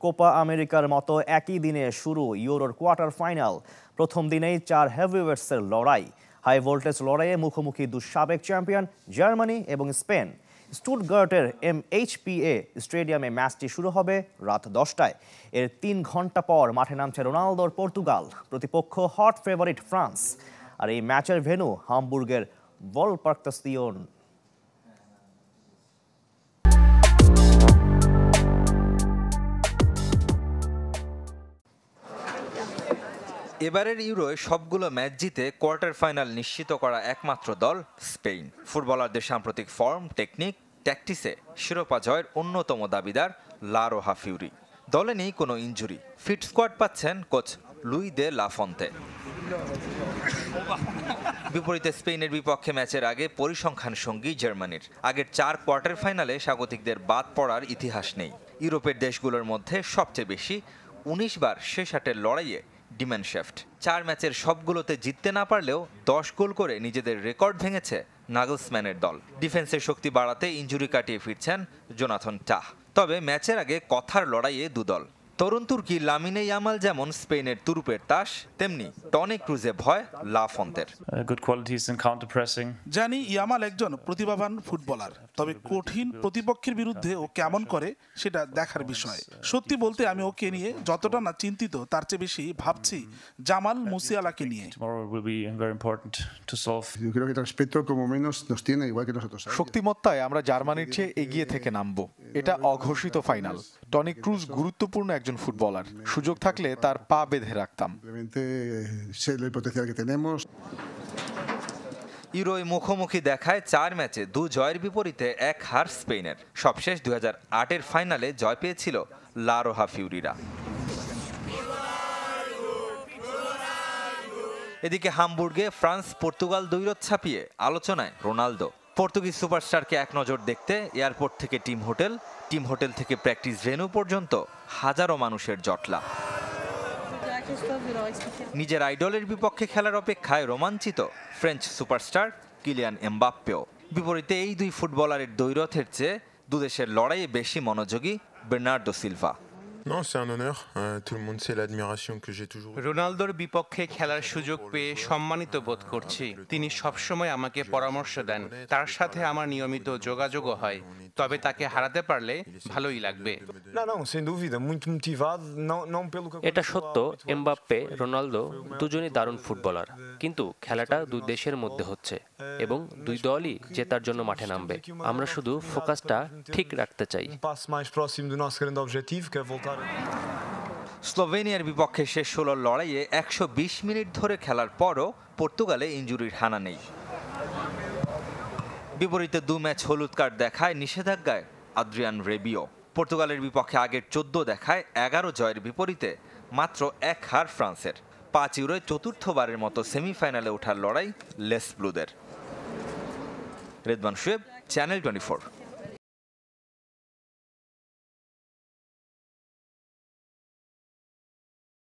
Copa আমেরিকার মতো একই দিনে শুরু ইউরোর কোয়ার্টার ফাইনাল। প্রথম দিনেই 4 হেভিওয়েটসের লড়াই। হাই ভোল্টেজ লড়াইয়ে মুখোমুখি সাবেক চ্যাম্পিয়ন জার্মানি এবং স্পেন। স্টুটগার্টের MHPA স্টেডিয়ামে ম্যাচটি শুরু হবে রাত 10টায়। এর 3 ঘন্টা পর মাঠে নামছে রোনালদোর পর্তুগাল, প্রতিপক্ষ হট ফেভারিট ফ্রান্স। আর এই ম্যাচের ভেন্যু হামবুর্গের ভলপার্কস্টেডিয়ন। এবারের ইউরোয় সবগুলো ম্যাচ জিতে কোয়ার্টার ফাইনাল নিশ্চিত করা একমাত্র দল স্পেন। ফুটবলারদের সাম্প্রতিক ফর্ম, টেকনিক, ট্যাকটিসে শিরোপা জয়ের অন্যতম দাবিদার লা রোহা ফিউরি। দলে নেই কোনো ইনজুরি, ফিট স্কোয়াড পাচ্ছেন কোচ লুই দে লা ফন্তে। বিপরীতে স্পেনের বিপক্ষে ম্যাচের আগে পরিসংখ্যান সঙ্গী জার্মানির। আগের 4 কোয়ার্টার ফাইনালে স্বাগতিকদের বাদ পড়ার ইতিহাস নেই। ইউরোপের দেশগুলোর মধ্যে সবচেয়ে বেশি 19 বার শেষ 8-এর লড়াইয়ে ডিমেনশেফট। 4 ম্যাচের সবগুলোতে জিততে না পারলেও 10 গোল করে নিজেদের রেকর্ড ভেঙেছে নাগলসম্যানের দল। ডিফেন্সের শক্তি বাড়াতে ইনজুরি কাটিয়ে ফিরছেন জোনাথন টাহ। তবে ম্যাচের আগে কথার লড়াইয়ে দুদল। তরুণ তুর্কি লামিনে ইয়ামাল যেমন স্পেনের তুরুপের তাস, তেমনি টনি ক্রুজে ভয় লা ফন্তের। জানি ইয়ামাল একজন প্রতিভাবান ফুটবলার, তবে কঠিন প্রতিপক্ষের বিরুদ্ধে ও কেমন করে সেটা দেখার বিষয়। সত্যি বলতে আমি ওকে নিয়ে যতটা না চিন্তিত তার চেয়ে বেশি ভাবছি জামাল মুসিয়ালাকে নিয়ে। শক্তিমত্তায় আমরা জার্মানির চেয়ে এগিয়ে থেকে নামবো। এটা অঘোষিত ফাইনাল। টনি ক্রুজ গুরুত্বপূর্ণ একজন ফুটবলার, সুযোগ থাকলে তার পা বেঁধে রাখতাম। ইউরোয় মুখোমুখি দেখায় 4 ম্যাচে 2 জয়ের বিপরীতে 1 হার স্পেনের। সবশেষ 2008-এর ফাইনালে জয় পেয়েছিল লা রোহা ফিউরিরা। এদিকে হামবুর্গে ফ্রান্স পর্তুগাল দ্বৈরথ ছাপিয়ে আলোচনায় রোনালদো। পর্তুগিজ সুপারস্টারকে এক নজর দেখতে এয়ারপোর্ট থেকে টিম হোটেল থেকে প্র্যাকটিস ভেন্যু পর্যন্ত হাজারো মানুষের জটলা। নিজের আইডলের বিপক্ষে খেলার অপেক্ষায় রোমাঞ্চিত ফ্রেঞ্চ সুপারস্টার কিলিয়ান এমবাপ্পেও। বিপরীতে এই 2 ফুটবলারের দ্বৈরথের চেয়ে দুদেশের লড়াইয়ে বেশি মনোযোগী বের্নার্ডো সিলভা। রোনালদোর বিপক্ষে খেলার সুযোগ পেয়ে সম্মানিত বোধ করছি। তিনি সবসময় আমাকে পরামর্শ দেন, তার সাথে আমার নিয়মিত যোগাযোগও হয়। তবে তাকে হারাতে পারলে ভালোই লাগবে। এটা সত্য, এমবাপ্পে, রোনালদো দুজনই দারুণ ফুটবলার, কিন্তু খেলাটা 2 দেশের মধ্যে হচ্ছে এবং 2 দলই জেতার জন্য মাঠে নামবে। আমরা শুধু ফোকাসটা ঠিক রাখতে চাই। স্লোভেনিয়ার বিপক্ষে শেষ 16 লড়াইয়ে 120 মিনিট ধরে খেলার পরও পর্তুগালে ইনজুরির হানা নেই। বিপরীতে 2 ম্যাচ হলুদ কার্ড দেখায় নিষেধাজ্ঞায় আদ্রিয়ান রেবিও। পর্তুগালের বিপক্ষে আগের 14 দেখায় 11 জয়ের বিপরীতে মাত্র 1 হার ফ্রান্সের। 5 ইউরোয় চতুর্থবারের মতো সেমিফাইনালে ওঠার লড়াই লেস ব্লুদের। রেদওয়ান শুয়েব, চ্যানেল 24।